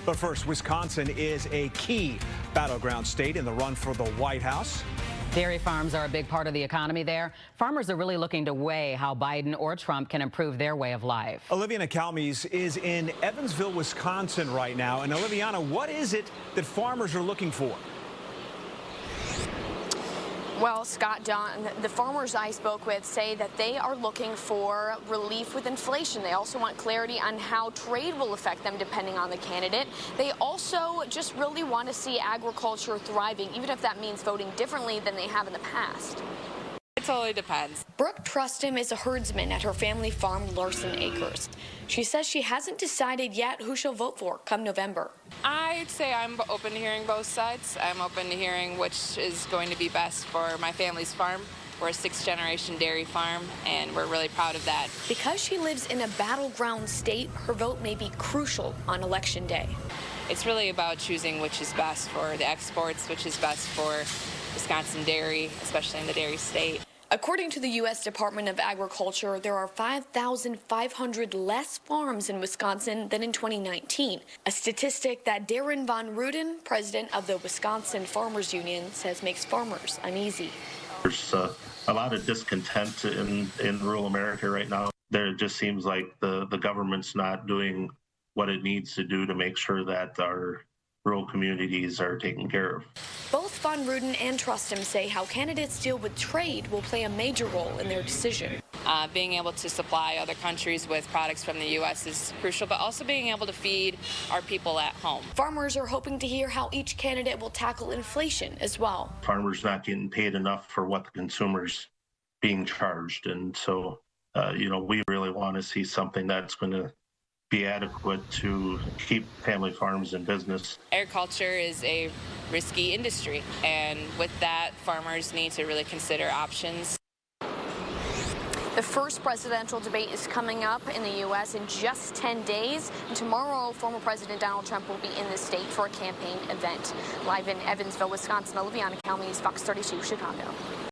But first, Wisconsin is a key battleground state in the run for the White House. Dairy farms are a big part of the economy there. Farmers are really looking to weigh how Biden or Trump can improve their way of life. Oliviana Calmes is in Evansville, Wisconsin right now. And Oliviana, what is it that farmers are looking for? Well, Scott, John, the farmers I spoke with say that they are looking for relief with inflation. They also want clarity on how trade will affect them depending on the candidate. They also just really want to see agriculture thriving, even if that means voting differently than they have in the past. It totally depends. Brooke Trustum is a herdsman at her family farm, Larson Acres. She says she hasn't decided yet who she'll vote for come November. I'd say I'm open to hearing both sides. I'm open to hearing which is going to be best for my family's farm. We're a 6th-generation dairy farm, and we're really proud of that. Because she lives in a battleground state, her vote may be crucial on Election Day. It's really about choosing which is best for the exports, which is best for Wisconsin dairy, especially in the dairy state. According to the U.S. Department of Agriculture, there are 5,500 less farms in Wisconsin than in 2019, a statistic that Darren Von Ruden, president of the Wisconsin Farmers Union, says makes farmers uneasy. There's a lot of discontent in rural America right now. There just seems like the government's not doing what it needs to do to make sure that our rural communities are taken care of. Both Von Ruden and Trustum say how candidates deal with trade will play a major role in their decision. Being able to supply other countries with products from the U.S. is crucial, but also being able to feed our people at home. Farmers are hoping to hear how each candidate will tackle inflation as well. Farmers not getting paid enough for what the consumer's being charged, and so we really want to see something that's going to be adequate to keep family farms in business. Agriculture is a risky industry, and with that, farmers need to really consider options. The first presidential debate is coming up in the U.S. in just 10 days. And tomorrow, former President Donald Trump will be in the state for a campaign event. Live in Evansville, Wisconsin, Oliviana Calmes, Fox 32, Chicago.